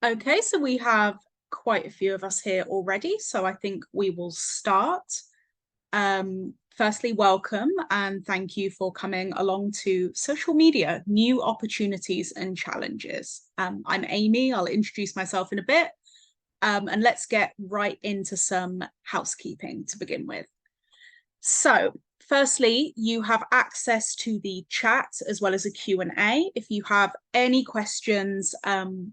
Okay, so we have quite a few of us here already, so I think we will start. Firstly, welcome and thank you for coming along to Social Media, New Opportunities and Challenges. I'm Amy, I'll introduce myself in a bit, and let's get right into some housekeeping to begin with. So, firstly, you have access to the chat as well as a Q&A. If you have any questions,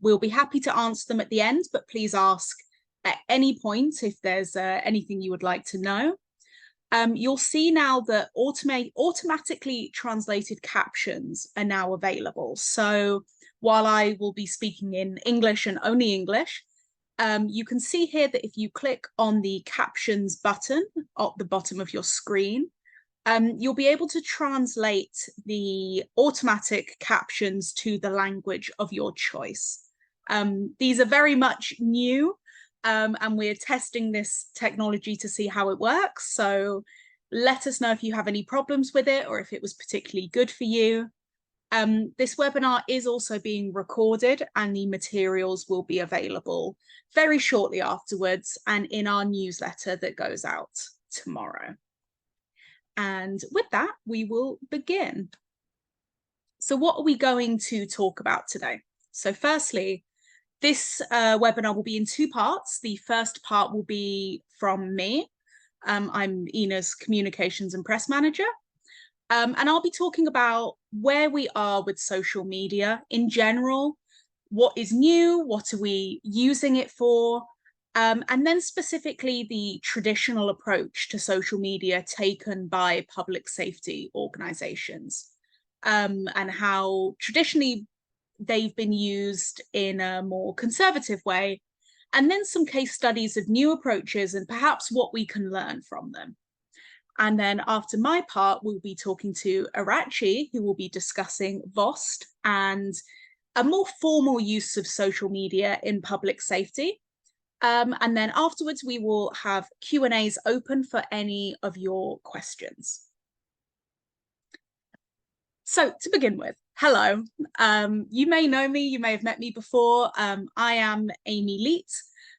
we'll be happy to answer them at the end, but please ask at any point if there's anything you would like to know. You'll see now that automatically translated captions are now available. So while I will be speaking in English and only English, you can see here that if you click on the captions button at the bottom of your screen, you'll be able to translate the automatic captions to the language of your choice. These are very much new, and we're testing this technology to see how it works. So let us know if you have any problems with it or if it was particularly good for you. This webinar is also being recorded and the materials will be available very shortly afterwards and in our newsletter that goes out tomorrow. And with that, we will begin. So what are we going to talk about today? So firstly, this webinar will be in two parts. The first part will be from me. I'm EENA's Communications and Press Manager. And I'll be talking about where we are with social media in general, what is new, what are we using it for, and then specifically the traditional approach to social media taken by public safety organisations, and how traditionally they've been used in a more conservative way, and then some case studies of new approaches and perhaps what we can learn from them. And then after my part, we'll be talking to Arachi, who will be discussing VOST and a more formal use of social media in public safety. And then afterwards, we will have Q&As open for any of your questions. So to begin with, hello. You may know me, you may have met me before. I am Amy Leet.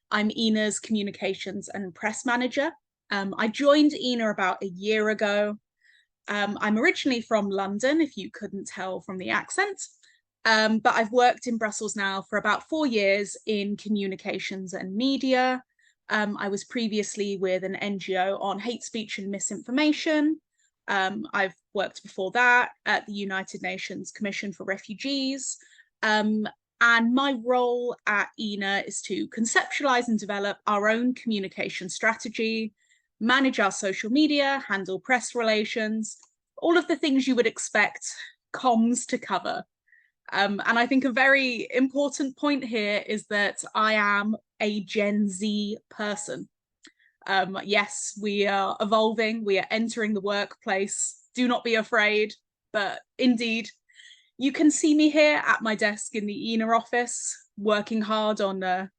I'm EENA's Communications and Press Manager. I joined EENA about a year ago. I'm originally from London, if you couldn't tell from the accent, but I've worked in Brussels now for about 4 years in communications and media. I was previously with an NGO on hate speech and misinformation. I've worked before that at the United Nations Commission for Refugees. And my role at EENA is to conceptualize and develop our own communication strategy, manage our social media, handle press relations, all of the things you would expect comms to cover. And I think a very important point here is that I am a Gen Z person. Yes, we are evolving, we are entering the workplace. Do not be afraid, but indeed, you can see me here at my desk in the EENA office, working hard on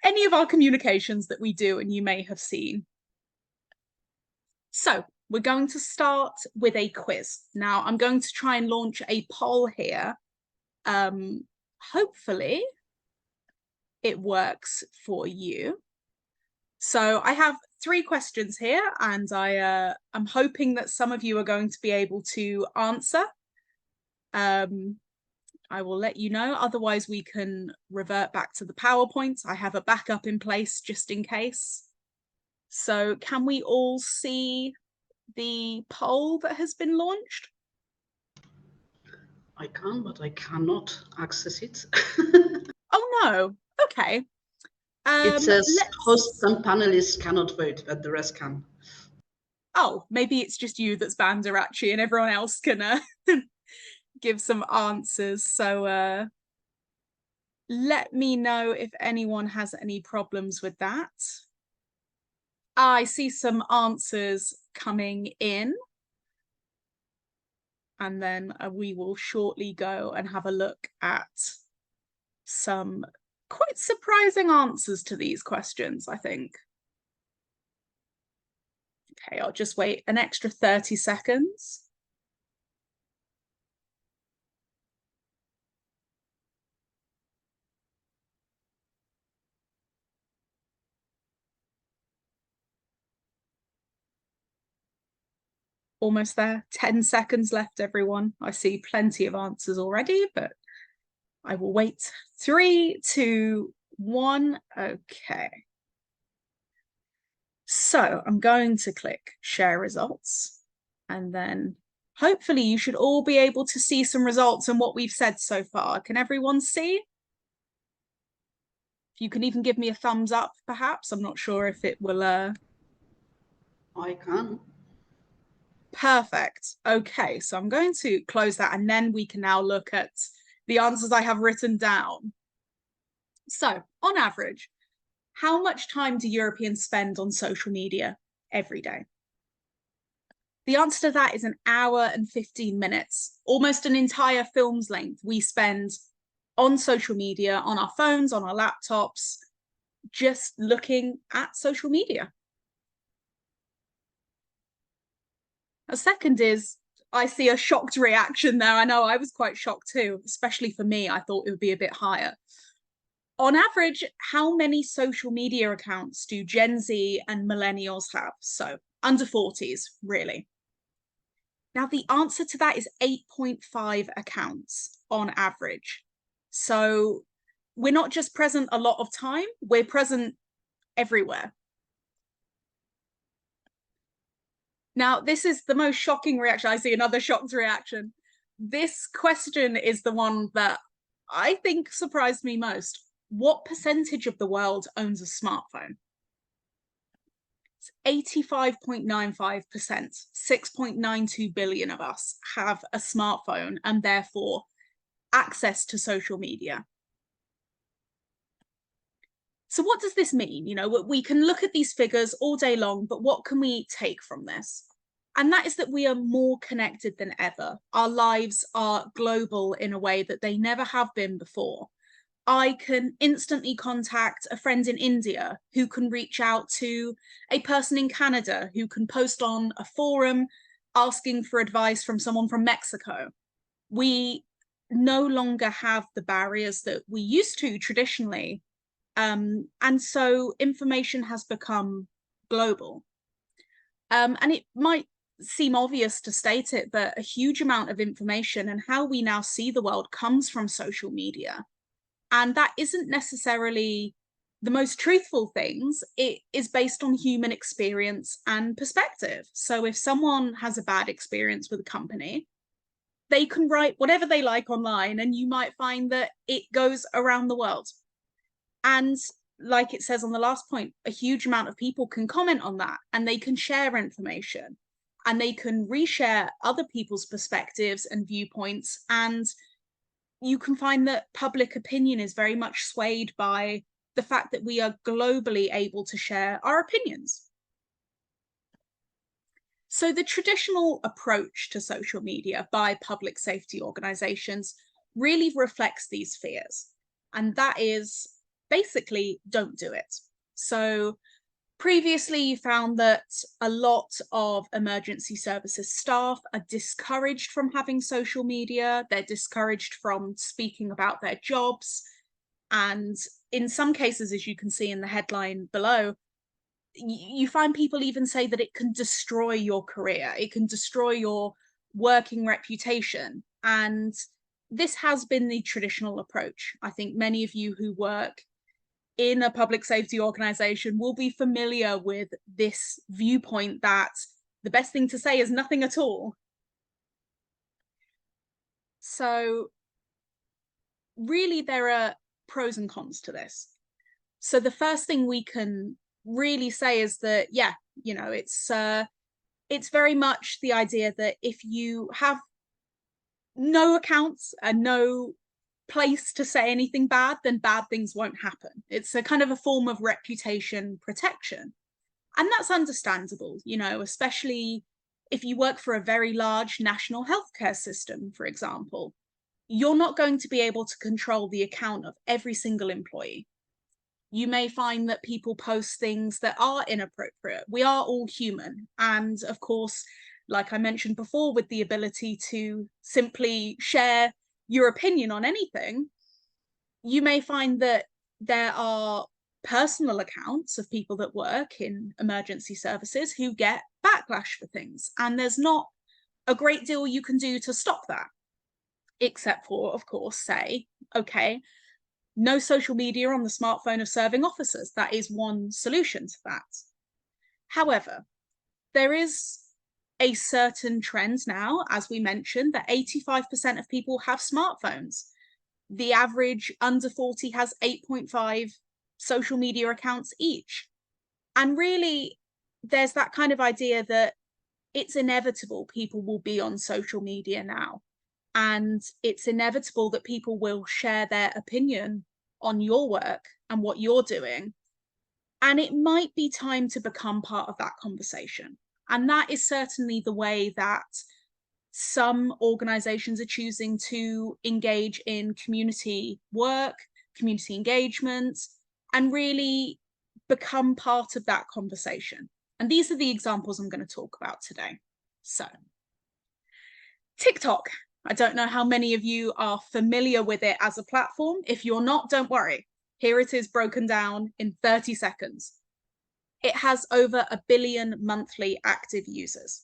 any of our communications that we do and you may have seen. So we're going to start with a quiz. Now I'm going to try and launch a poll here. Hopefully it works for you. So I have 3 questions here and I'm hoping that some of you are going to be able to answer. I will let you know, otherwise we can revert back to the PowerPoint. I have a backup in place just in case. So can we all see the poll that has been launched? I can, but I cannot access it. Oh no, okay. It says hosts and panelists cannot vote, but the rest can. Oh, maybe it's just you that's banned Arachi and everyone else can give some answers. So let me know if anyone has any problems with that. I see some answers coming in. And then we will shortly go and have a look at some quite surprising answers to these questions, I think. Okay, I'll just wait an extra 30 seconds. almost there. 10 seconds left, everyone. I see plenty of answers already, but I will wait. 3, 2, 1. Okay. So I'm going to click share results, and then hopefully you should all be able to see some results and what we've said so far. Can everyone see? If you can even give me a thumbs up, perhaps. I'm not sure if it will... I can. Perfect. Okay, so I'm going to close that, and then we can now look at the answers I have written down. So, on average, how much time do Europeans spend on social media every day? The answer to that is 1 hour and 15 minutes, almost an entire film's length we spend on social media, on our phones, on our laptops, just looking at social media. A second is, I see a shocked reaction there. I know I was quite shocked too, especially for me. I thought it would be a bit higher. On average, how many social media accounts do Gen Z and millennials have? So under 40s, really. Now, the answer to that is 8.5 accounts on average. So we're not just present a lot of time, we're present everywhere. Now, this is the most shocking reaction. I see another shocked reaction. This question is the one that I think surprised me most. What percentage of the world owns a smartphone? It's 85.95%. 6.92 billion of us have a smartphone and therefore access to social media. So what does this mean? You know, we can look at these figures all day long, but what can we take from this? And that is that we are more connected than ever. Our lives are global in a way that they never have been before. I can instantly contact a friend in India who can reach out to a person in Canada who can post on a forum asking for advice from someone from Mexico. We no longer have the barriers that we used to traditionally. And so information has become global. And it might seem obvious to state it, but a huge amount of information and how we now see the world comes from social media. And that isn't necessarily the most truthful things. It is based on human experience and perspective. So if someone has a bad experience with a company, they can write whatever they like online, and you might find that it goes around the world. And like it says on the last point, a huge amount of people can comment on that, and they can share information, and they can reshare other people's perspectives and viewpoints. And you can find that public opinion is very much swayed by the fact that we are globally able to share our opinions. So the traditional approach to social media by public safety organizations really reflects these fears. And that is basically, don't do it. So previously, you found that a lot of emergency services staff are discouraged from having social media. They're discouraged from speaking about their jobs. And in some cases, as you can see in the headline below, you find people even say that it can destroy your career. It can destroy your working reputation. And this has been the traditional approach. I think many of you who work in a public safety organization will be familiar with this viewpoint that the best thing to say is nothing at all. So really, there are pros and cons to this. So the first thing we can really say is that, yeah, you know, it's very much the idea that if you have no accounts and no place to say anything bad, then bad things won't happen. It's a kind of a form of reputation protection. And that's understandable, you know, especially if you work for a very large national healthcare system, for example. You're not going to be able to control the account of every single employee. You may find that people post things that are inappropriate. We are all human. And of course, like I mentioned before, with the ability to simply share your opinion on anything, you may find that there are personal accounts of people that work in emergency services who get backlash for things. And there's not a great deal you can do to stop that, except for, of course, say, okay, no social media on the smartphone of serving officers. That is one solution to that. However, there is a certain trend now, as we mentioned, that 85% of people have smartphones. The average under 40 has 8.5 social media accounts each. And really, there's that kind of idea that it's inevitable people will be on social media now. And it's inevitable that people will share their opinion on your work and what you're doing. And it might be time to become part of that conversation. And that is certainly the way that some organizations are choosing to engage in community work, community engagement, and really become part of that conversation. And these are the examples I'm going to talk about today. So, TikTok. I don't know how many of you are familiar with it as a platform. If you're not, don't worry. Here it is broken down in 30 seconds. It has over 1 billion monthly active users.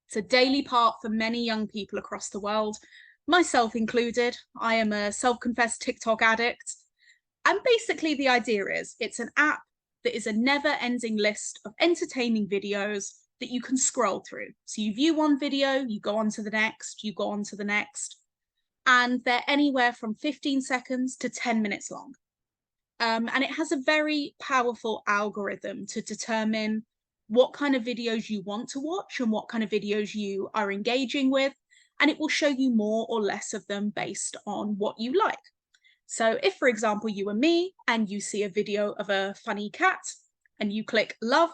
It's a daily part for many young people across the world, myself included. I am a self-confessed TikTok addict. And basically the idea is it's an app that is a never-ending list of entertaining videos that you can scroll through. So you view one video, you go on to the next, you go on to the next, and they're anywhere from 15 seconds to 10 minutes long. And it has a very powerful algorithm to determine what kind of videos you want to watch and what kind of videos you are engaging with. And it will show you more or less of them based on what you like. So if, for example, you are me and you see a video of a funny cat and you click love,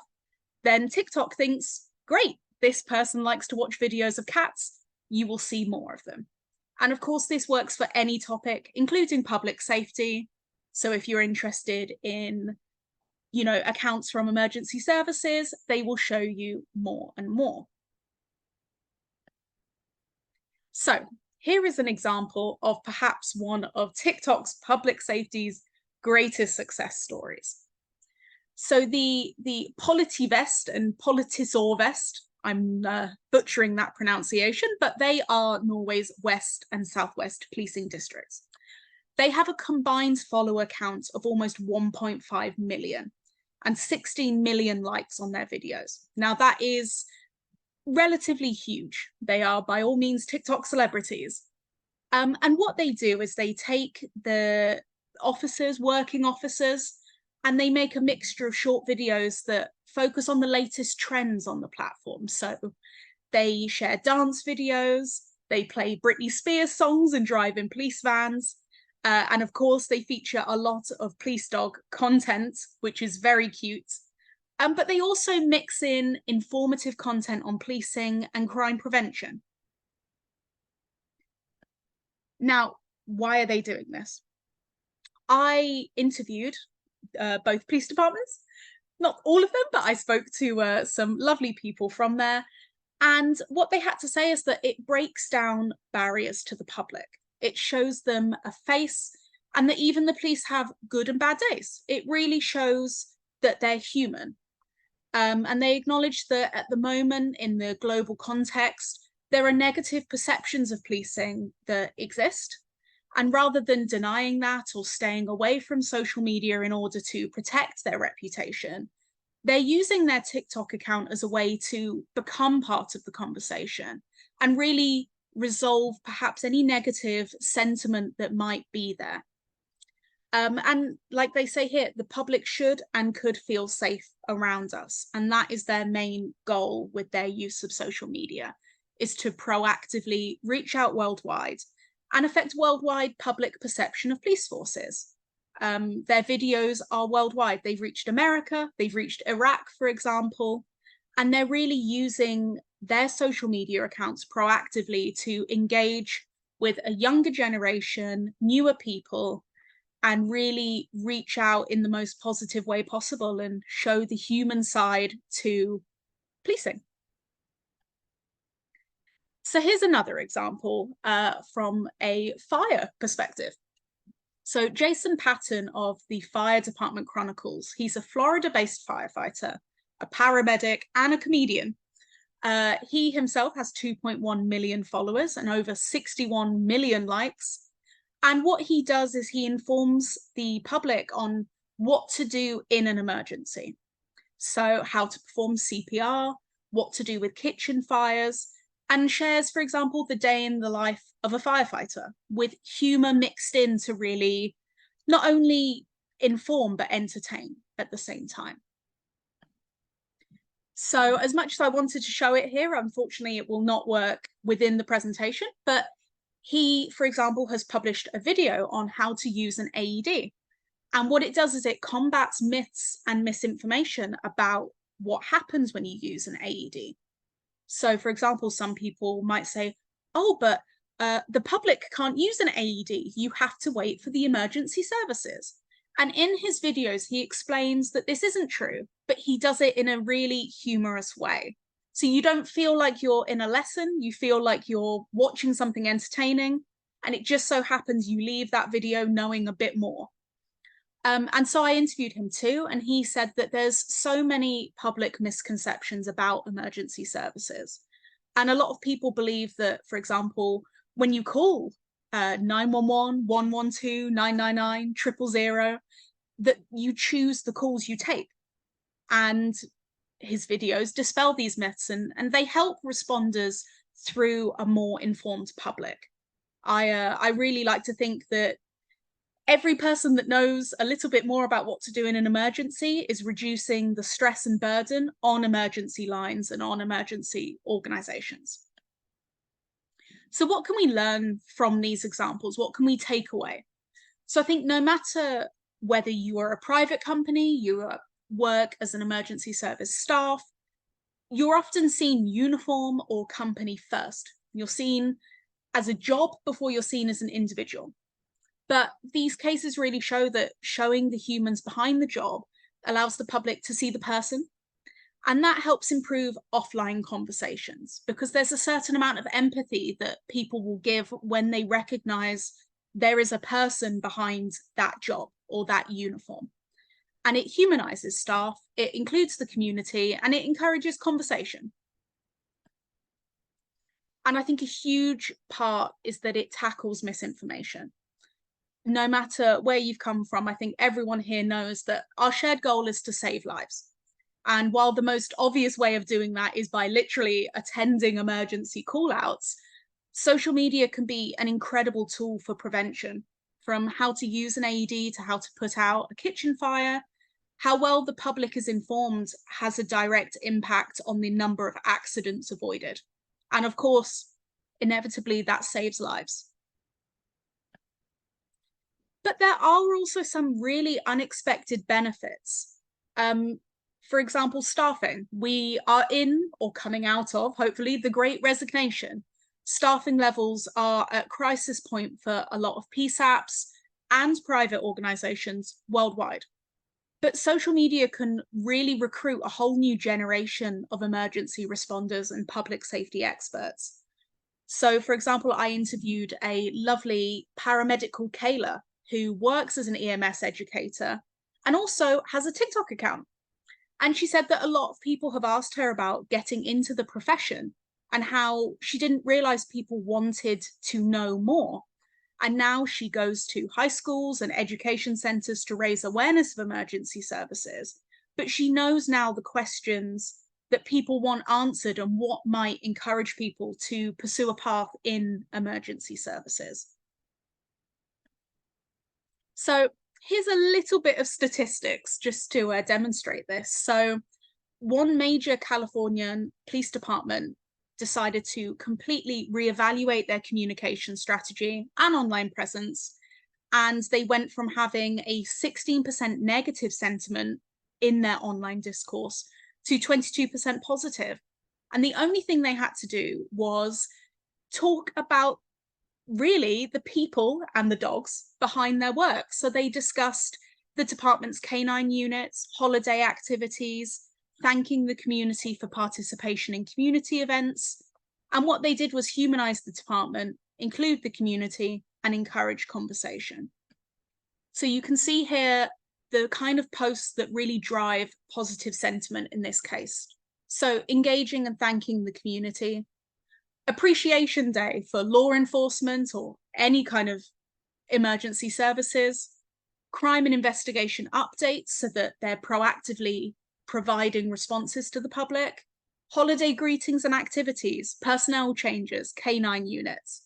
then TikTok thinks, great, this person likes to watch videos of cats. You will see more of them. And of course, this works for any topic, including public safety. So if you're interested in, accounts from emergency services, they will show you more and more. So here is an example of perhaps one of TikTok's public safety's greatest success stories. So the Politivest and Politisorvest, I'm butchering that pronunciation, but they are Norway's west and southwest policing districts. They have a combined follower count of almost 1.5 million and 16 million likes on their videos. Now that is relatively huge. They are by all means TikTok celebrities. And what they do is they take the officers, working officers, and they make a mixture of short videos that focus on the latest trends on the platform. So they share dance videos, they play Britney Spears songs and drive in police vans. And of course, they feature a lot of police dog content, which is very cute. But they also mix in informative content on policing and crime prevention. Now, why are they doing this? I interviewed both police departments, not all of them, but I spoke to some lovely people from there. And what they had to say is that it breaks down barriers to the public. It shows them a face, and that even the police have good and bad days. It really shows that they're human. And they acknowledge that at the moment, in the global context, there are negative perceptions of policing that exist. And rather than denying that or staying away from social media in order to protect their reputation, they're using their TikTok account as a way to become part of the conversation and really resolve perhaps any negative sentiment that might be there. And like they say here, the public should and could feel safe around us. And that is their main goal with their use of social media, is to proactively reach out worldwide and affect worldwide public perception of police forces. Their videos are worldwide. They've reached America, they've reached Iraq, for example, and they're really using their social media accounts proactively to engage with a younger generation, newer people, and really reach out in the most positive way possible and show the human side to policing. So here's another example from a fire perspective. So Jason Patton of the Fire Department Chronicles, he's a Florida-based firefighter, a paramedic, and a comedian. He himself has 2.1 million followers and over 61 million likes. And what he does is he informs the public on what to do in an emergency. So how to perform CPR, what to do with kitchen fires, and shares, for example, the day in the life of a firefighter with humor mixed in to really not only inform but entertain at the same time. So as much as I wanted to show it here, unfortunately, it will not work within the presentation, but he, for example, has published a video on how to use an AED. And what it does is it combats myths and misinformation about what happens when you use an AED. So, for example, some people might say, oh, but the public can't use an AED. You have to wait for the emergency services. And in his videos, he explains that this isn't true, but he does it in a really humorous way. So you don't feel like you're in a lesson, you feel like you're watching something entertaining, and it just so happens you leave that video knowing a bit more. And so I interviewed him too, and he said that there's so many public misconceptions about emergency services. And a lot of people believe that, for example, when you call 911, 112, 999, 000, that you choose the calls you take. And his videos dispel these myths and they help responders through a more informed public. I really like to think that every person that knows a little bit more about what to do in an emergency is reducing the stress and burden on emergency lines and on emergency organizations. So what can we learn from these examples? What can we take away? So I think no matter whether you are a private company, you work as an emergency service staff, you're often seen uniform or company first. You're seen as a job before you're seen as an individual. But these cases really show that showing the humans behind the job allows the public to see the person. And that helps improve offline conversations because there's a certain amount of empathy that people will give when they recognize there is a person behind that job or that uniform. And it humanizes staff, it includes the community, and it encourages conversation. And I think a huge part is that it tackles misinformation. No matter where you've come from, I think everyone here knows that our shared goal is to save lives. And while the most obvious way of doing that is by literally attending emergency call-outs, social media can be an incredible tool for prevention, from how to use an AED to how to put out a kitchen fire. How well the public is informed has a direct impact on the number of accidents avoided. And of course, inevitably, that saves lives. But there are also some really unexpected benefits. For example, staffing. We are in or coming out of, hopefully, the Great Resignation. Staffing levels are at crisis point for a lot of PSAPs and private organizations worldwide. But social media can really recruit a whole new generation of emergency responders and public safety experts. So, for example, I interviewed a lovely paramedical Kayla who works as an EMS educator and also has a TikTok account. And she said that a lot of people have asked her about getting into the profession and how she didn't realize people wanted to know more. And now she goes to high schools and education centers to raise awareness of emergency services. But she knows now the questions that people want answered and what might encourage people to pursue a path in emergency services. So here's a little bit of statistics just to demonstrate this. So one major Californian police department decided to completely reevaluate their communication strategy and online presence. And they went from having a 16% negative sentiment in their online discourse to 22% positive. And the only thing they had to do was talk about really the people and the dogs behind their work. So they discussed the department's canine units, holiday activities, thanking the community for participation in community events. And what they did was humanize the department, include the community, and encourage conversation. So you can see here the kind of posts that really drive positive sentiment in this case. So engaging and thanking the community. Appreciation Day for law enforcement or any kind of emergency services. Crime and investigation updates so that they're proactively providing responses to the public. Holiday greetings and activities, personnel changes, K9 units.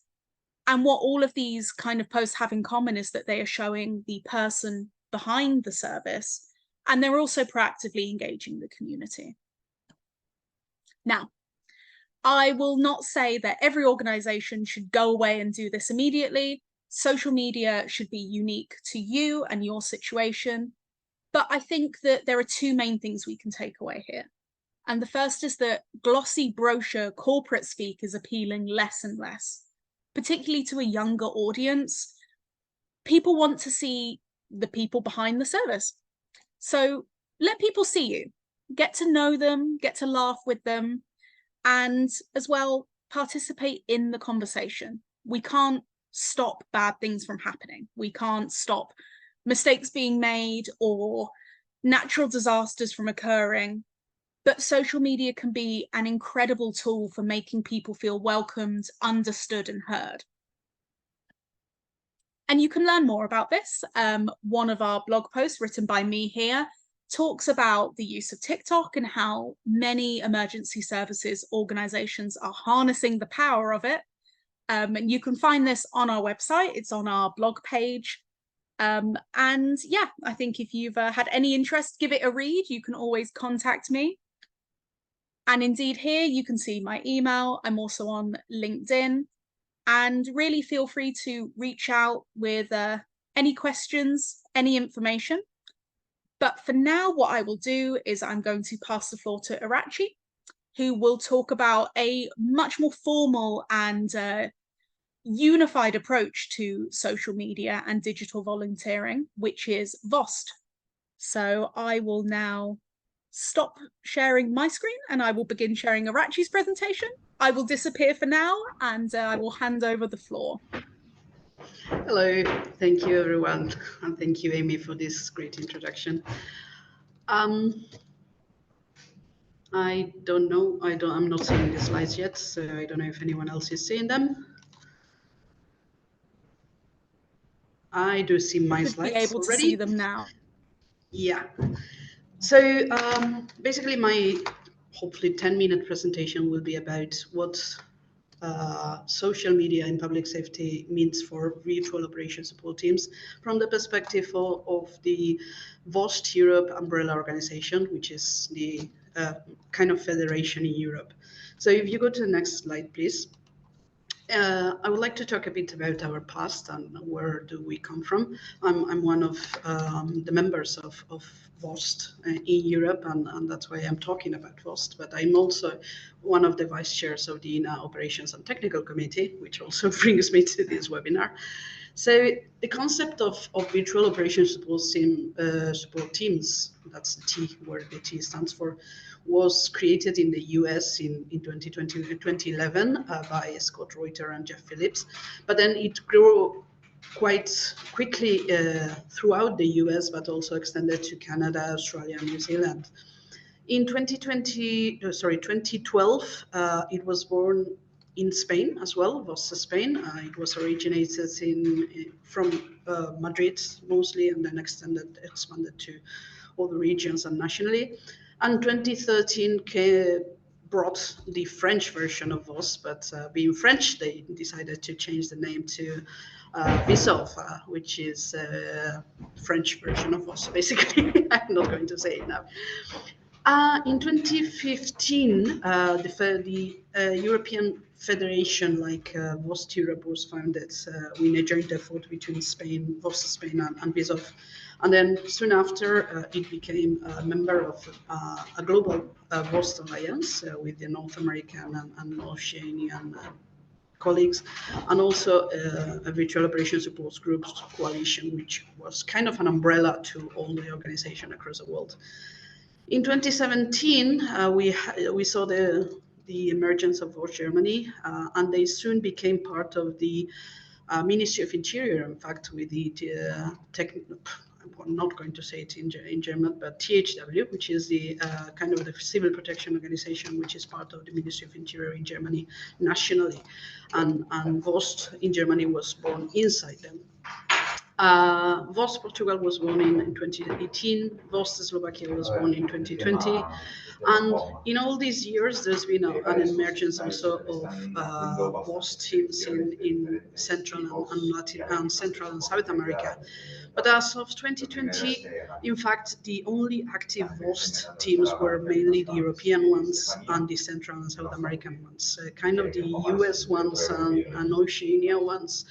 And what all of these kind of posts have in common is that they are showing the person behind the service, and they're also proactively engaging the community. Now, I will not say that every organization should go away and do this immediately. Social media should be unique to you and your situation. But I think that there are two main things we can take away here. And the first is that glossy brochure corporate speak is appealing less and less, particularly to a younger audience. People want to see the people behind the service. So let people see you, get to know them, get to laugh with them, and as well, participate in the conversation. We can't stop bad things from happening. We can't stop mistakes being made or natural disasters from occurring. But social media can be an incredible tool for making people feel welcomed, understood, and heard. And you can learn more about this. One of our blog posts written by me here talks about the use of TikTok and how many emergency services organizations are harnessing the power of it. And you can find this on our website. It's on our blog page. And yeah, I think if you've had any interest, give it a read. You can always contact me. And indeed here you can see my email. I'm also on LinkedIn, and really feel free to reach out with any questions, any information. But for now, what I will do is I'm going to pass the floor to Arachi, who will talk about a much more formal and unified approach to social media and digital volunteering, which is VOST. So I will now stop sharing my screen and I will begin sharing Arachi's presentation. I will disappear for now and I will hand over the floor. Hello, thank you everyone, and thank you Amy for this great introduction. I don't know, I'm not seeing the slides yet, so I don't know if anyone else is seeing them. I do see my slides be able already. To see them now. Yeah. So basically my hopefully 10-minute presentation will be about what social media in public safety means for virtual operation support teams from the perspective of the VOST Europe umbrella organization, which is the kind of federation in Europe. So if you go to the next slide, please. I would like to talk a bit about our past and where do we come from. I'm one of the members of VOST in Europe, and that's why I'm talking about VOST, but I'm also one of the vice chairs of the EENA Operations and Technical Committee, which also brings me to this webinar. So the concept of virtual operation support teams, that's the T, where the T stands for, was created in the US in 2011 by Scott Reuter and Jeff Phillips. But then it grew quite quickly throughout the US, but also extended to Canada, Australia, and New Zealand. In 2012, it was born in Spain as well, VOST Spain. It was originated from Madrid mostly, and then expanded to all the regions and nationally. And 2013 brought the French version of VOST, but being French, they decided to change the name to Visolve, which is French version of VOST, basically. I'm not going to say it now. In 2015, the European Federation, like VOST Europe, was founded in a joint effort between Spain, VOST Spain, and Visolve. And then soon after, it became a member of a global VOST alliance with the North American and Oceanian colleagues, and also a virtual operation support groups coalition, which was kind of an umbrella to all the organizations across the world. In 2017, we saw the emergence of VOST Germany, and they soon became part of the Ministry of Interior. In fact, with the I'm not going to say it in German, but THW, which is the kind of the civil protection organization, which is part of the Ministry of Interior in Germany nationally. And VOST in Germany was born inside them. VOST Portugal was born in 2018. VOST Slovakia was born in 2020. And in all these years, there's been an emergence also of VOST teams in Central and Latin and Central and South America. But as of 2020, in fact, the only active VOST teams were mainly the European ones and the Central and South American ones. Kind of the US ones and Oceania ones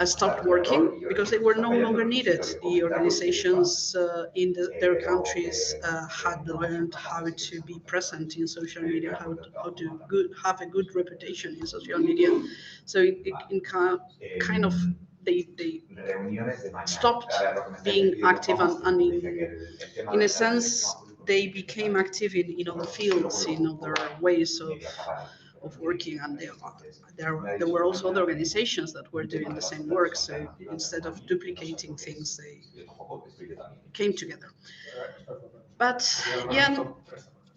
stopped working because they were no longer needed. The organizations in their countries had learned how to be present in social media, how to have a good reputation in social media. So kind of they stopped being active and in a sense they became active in other fields, in other ways of working, and there were also other organizations that were doing the same work. So instead of duplicating things, they came together. But yeah,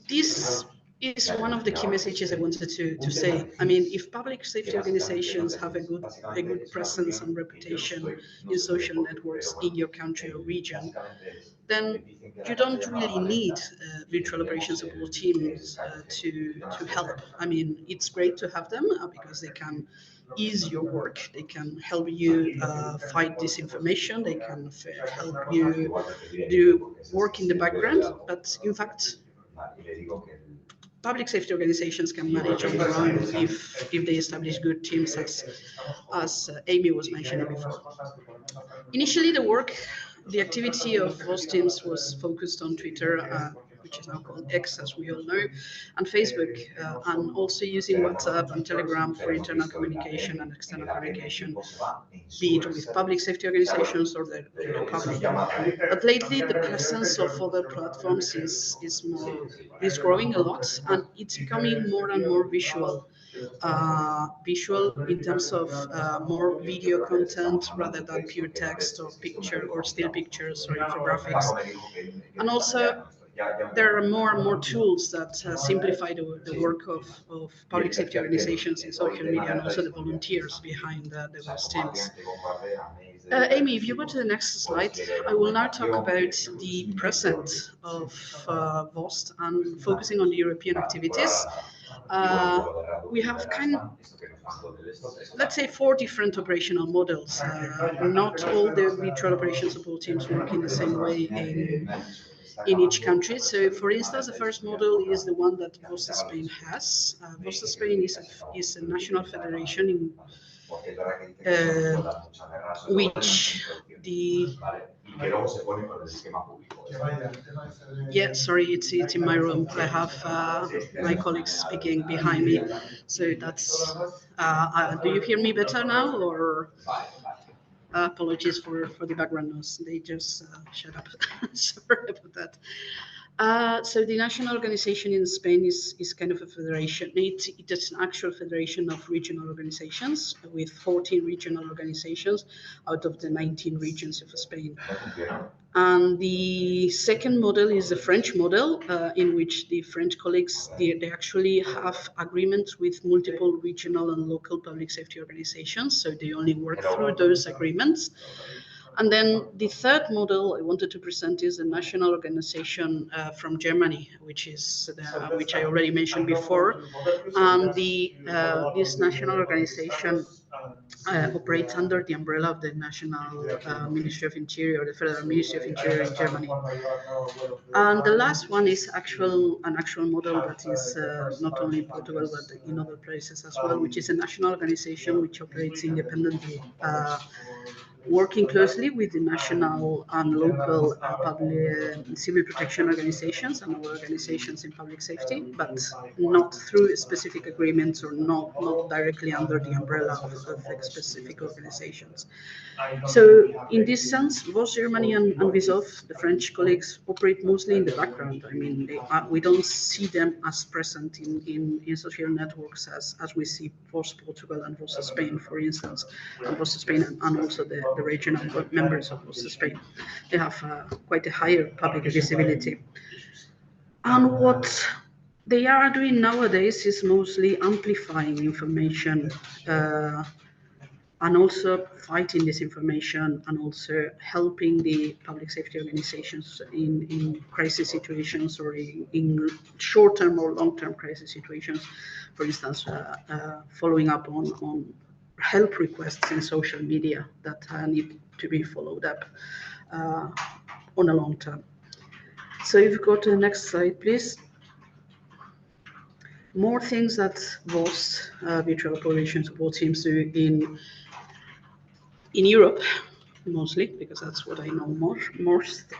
this is one of the key messages I wanted to say. I mean, if public safety organizations have a good presence and reputation in social networks in your country or region, then you don't really need virtual operations support teams to help. I mean, it's great to have them because they can ease your work. They can help you fight disinformation. They can help you do work in the background. But in fact, public safety organizations can manage on their own if they establish good teams, as Amy was mentioning before. Initially, the activity of those teams was focused on Twitter, which is now called X, as we all know, and Facebook, and also using WhatsApp and Telegram for internal communication and external communication, be it with public safety organizations or the public. But lately, the presence of other platforms is growing a lot, and it's becoming more and more visual. Visual in terms of more video content rather than pure text or picture or still pictures or infographics. And also, there are more and more tools that simplify the work of public safety organizations in social media and also the volunteers behind those teams. Amy, if you go to the next slide, I will now talk about the present of VOST and focusing on the European activities. We have let's say, 4 different operational models. Not all the virtual operation support teams work in the same way in each country. So, for instance, the first model is the one that VOSTA Spain has. VOSTA Spain is a national federation in which the sorry, it's in my room. I have my colleagues speaking behind me, so that's. Do you hear me better now, or? Apologies for the background noise. They just shut up. Sorry about that. So the national organization in Spain is kind of a federation. It's an actual federation of regional organizations with 14 regional organizations out of the 19 regions of Spain. And the second model is the French model, in which the French colleagues, they actually have agreements with multiple regional and local public safety organizations. So they only work through those agreements. And then the third model I wanted to present is a national organization from Germany, which I already mentioned before. And this national organization operates under the umbrella of the National Ministry of Interior, the Federal Ministry of Interior in Germany. And the last one is an actual model that is not only in Portugal but in other places as well, which is a national organization which operates independently, working closely with the national and local public civil protection organizations and other organizations in public safety, but not through specific agreements or not directly under the umbrella of specific organizations. So in this sense, both Germany and VISOF, the French colleagues, operate mostly in the background. I mean, we don't see them as present in social networks as we see VOS Portugal and VOS Spain, for instance, and VOS Spain and also the the regional members of Spain. They have quite a higher public visibility. And what they are doing nowadays is mostly amplifying information and also fighting disinformation and also helping the public safety organizations in crisis situations or in short-term or long-term crisis situations. For instance, following up on help requests in social media that need to be followed up on a long term. So if you go to the next slide, please. More things that VOST, Virtual Operation Support Teams, do in Europe, mostly, because that's what I know most,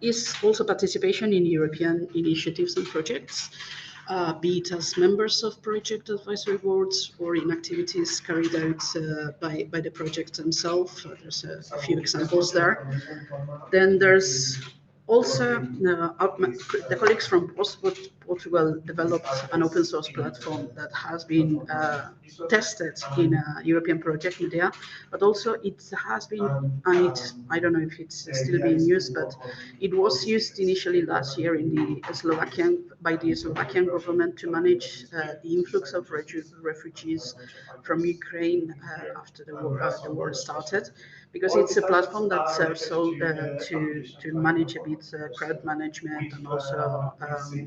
is also participation in European initiatives and projects, be it as members of project advisory boards or in activities carried out by the projects themselves. There's a few examples there. Then there's also the colleagues from Portugal developed an open source platform that has been tested in a European project media, but also it has been, and I don't know if it's still being used, but it was used initially last year in the by the Slovakian government to manage the influx of refugees from Ukraine after the war started, because it's a platform that serves all to manage a bit crowd management and also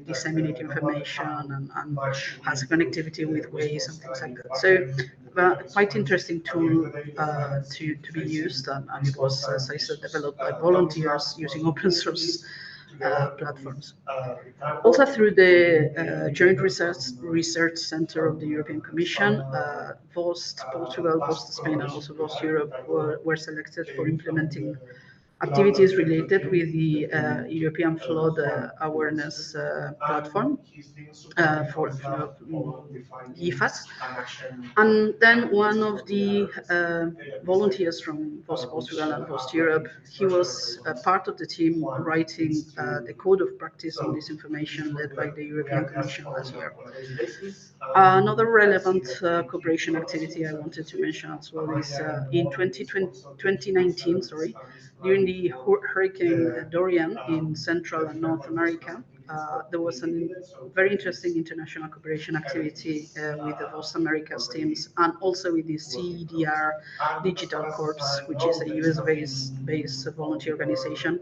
disseminate information and has connectivity with Waze and things like that. So quite interesting tool to be used, and it was, as I said, developed by volunteers using open source platforms. Also through the Joint Research Center of the European Commission, VOST Portugal, VOST Spain, and also VOST Europe were selected for implementing activities related with the European flood awareness platform for IFAS. And then one of the volunteers from VOST Portugal and VOST Europe, he was part of the team writing the code of practice on this information led by the European Commission last year. Another relevant cooperation activity I wanted to mention as well is in 2019, during the Hurricane Dorian in Central and North America, there was a very interesting international cooperation activity with the VOST Americas teams and also with the CEDR Digital Corps, which is a US-based volunteer organization.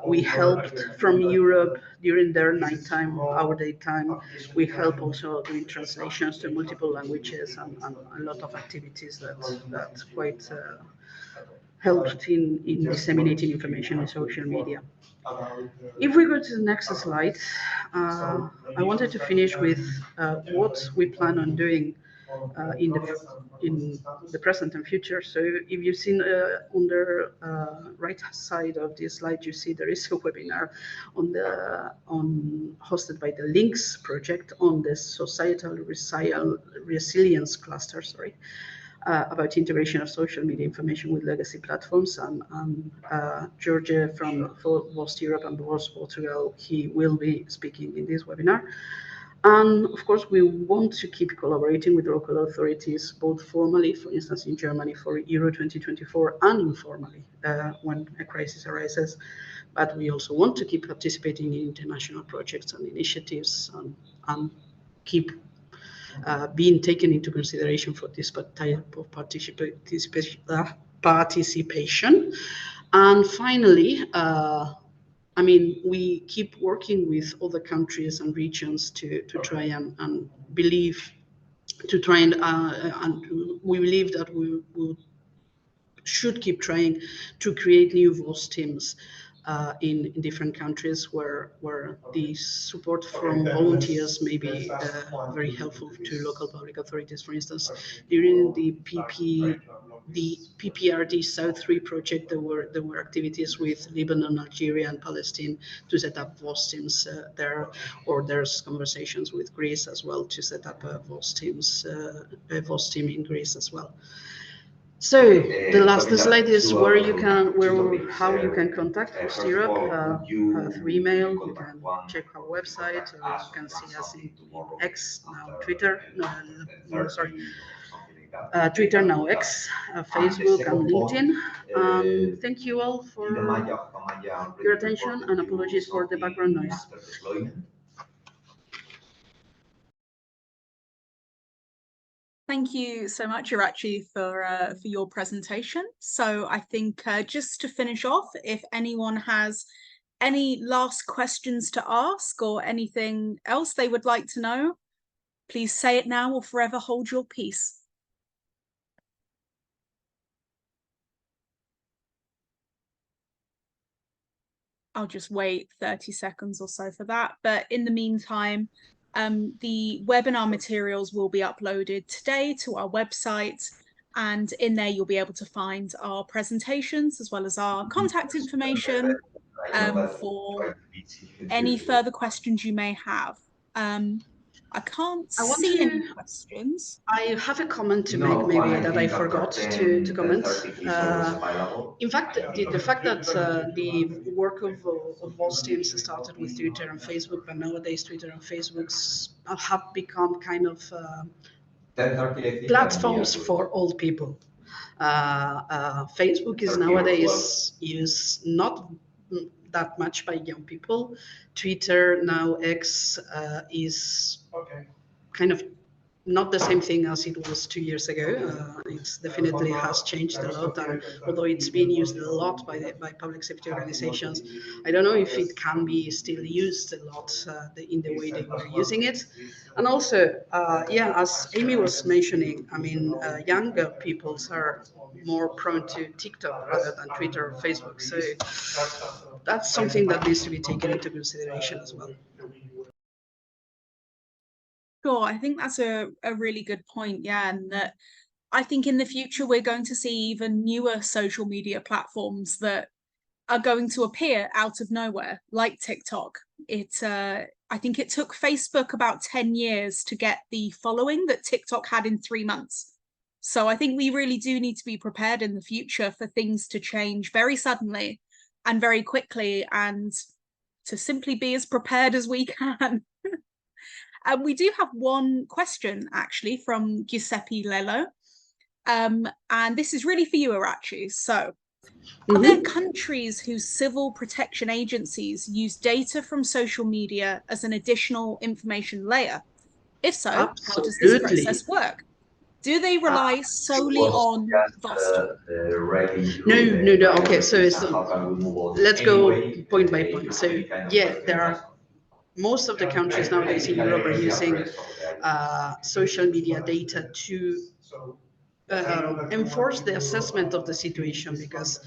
We helped from Europe during their nighttime, our daytime. We help also doing translations to multiple languages and a lot of activities that quite helped in disseminating information in social media. If we go to the next slide, I wanted to finish with what we plan on doing in the present and future. So if you've seen on the right side of this slide, you see there is a webinar hosted by the Links project on the societal resilience cluster. About integration of social media information with legacy platforms, and George from VOST Europe and VOST Portugal, he will be speaking in this webinar. And of course, we want to keep collaborating with local authorities, both formally, for instance, in Germany for Euro 2024, and informally when a crisis arises. But we also want to keep participating in international projects and initiatives and keep being taken into consideration for this type of participation. And finally, we keep working with other countries and regions to try and believe, to try and we believe that we should keep trying to create new VOS teams in different countries where the support from volunteers may be very helpful to local public authorities. For instance, during the PPRD South 3 project, there were activities with Lebanon, Algeria, and Palestine to set up VOS teams there, or there's conversations with Greece as well to set up a VOS team in Greece as well. So the last slide is how you can contact VOST Europe through email. You can check our website, or you can see us in X, now Twitter. Twitter, now X, Facebook, and LinkedIn. Thank you all for your attention, and apologies for the background noise. Thank you so much, Irachi, for your presentation. So I think just to finish off, if anyone has any last questions to ask or anything else they would like to know, please say it now or forever hold your peace. I'll just wait 30 seconds or so for that. But in the meantime, the webinar materials will be uploaded today to our website. And in there, you'll be able to find our presentations as well as our contact information for any further questions you may have. I can't see any questions. I have a comment to make, maybe, that I forgot to comment. In fact, the fact that the work of both teams started with Twitter and Facebook, but nowadays Twitter and Facebook have become kind of platforms for old people. Facebook is nowadays used not that much by young people. Twitter, now X, is kind of not the same thing as it was 2 years ago. It's definitely has changed a lot, and although it's being used a lot by public safety organizations, I don't know if it can be still used a lot in the way they were using it. And also, yeah, as Amy was mentioning, I mean, younger peoples are more prone to TikTok rather than Twitter or Facebook. So that's something that needs to be taken into consideration as well. Sure, I think that's a really good point, yeah, and that I think in the future we're going to see even newer social media platforms that are going to appear out of nowhere, like TikTok. I think it took Facebook about 10 years to get the following that TikTok had in 3 months. So I think we really do need to be prepared in the future for things to change very suddenly and very quickly, and to simply be as prepared as we can. We do have one question, actually, from Giuseppe Lello. And this is really for you, Irachi. So, are there countries whose civil protection agencies use data from social media as an additional information layer? If so, how does this process work? Do they rely solely on VOST? No. Okay, so let's go point by point. So, yeah, there are most of the countries nowadays in Europe are using social media data to enforce the assessment of the situation, because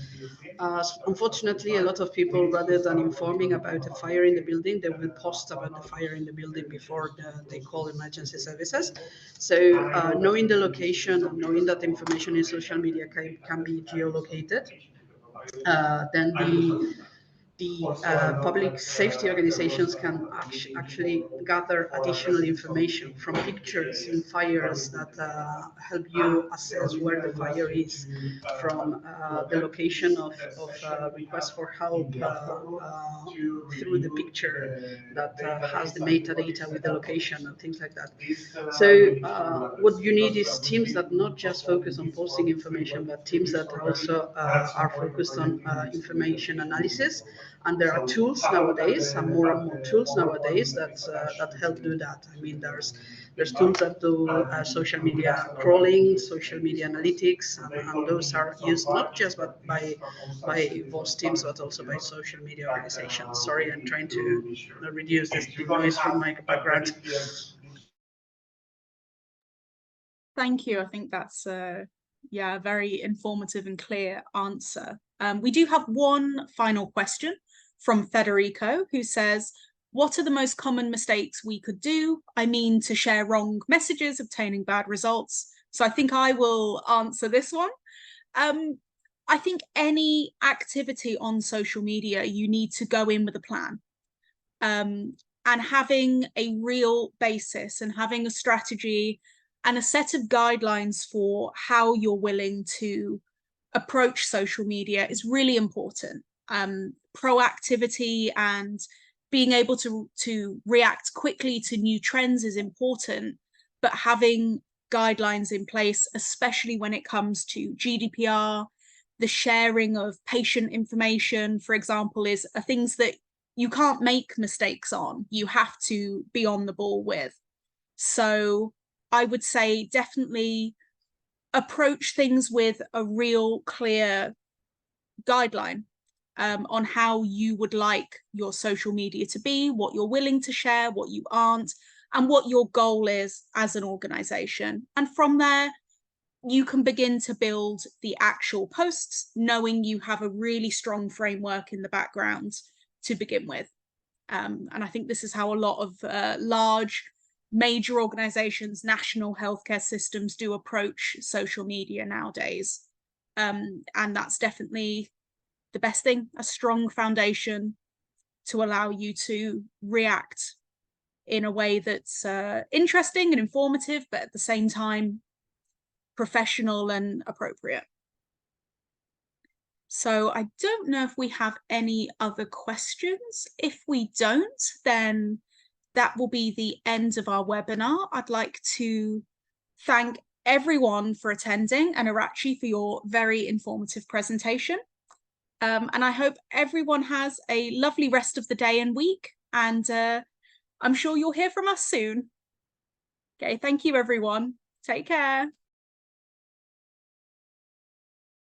unfortunately a lot of people, rather than informing about a fire in the building, they will post about the fire in the building before they call emergency services. So knowing the location and knowing that information in social media can be geolocated, then the public safety organizations can actually gather additional information from pictures in fires that help you assess where the fire is, from the location of requests for help through the picture that has the metadata with the location and things like that. So what you need is teams that not just focus on posting information, but teams that also are focused on information analysis. And there are tools nowadays, and more tools nowadays that help do that. I mean, there's tools that do social media crawling, social media analytics, and those are used not just by voice teams, but also by social media organizations. Sorry, I'm trying to reduce the noise from my background. Thank you. I think that's a very informative and clear answer. We do have one final question from Federico, who says, what are the most common mistakes we could do? I mean, to share wrong messages, obtaining bad results. So I think I will answer this one. I think any activity on social media, you need to go in with a plan. And having a real basis and having a strategy and a set of guidelines for how you're willing to approach social media is really important. Proactivity and being able to react quickly to new trends is important, but having guidelines in place, especially when it comes to GDPR. The sharing of patient information, for example, are things that you can't make mistakes on. You have to be on the ball with. So I would say definitely approach things with a real clear guideline on how you would like your social media to be, what you're willing to share, what you aren't, and what your goal is as an organization. And from there, you can begin to build the actual posts, knowing you have a really strong framework in the background to begin with. And I think this is how a lot of large, major organizations, national healthcare systems do approach social media nowadays. And that's definitely the best thing, a strong foundation to allow you to react in a way that's interesting and informative, but at the same time, professional and appropriate. So I don't know if we have any other questions. If we don't, then that will be the end of our webinar. I'd like to thank everyone for attending and Arachi for your very informative presentation. And I hope everyone has a lovely rest of the day and week, and I'm sure you'll hear from us soon. Okay, thank you everyone. Take care.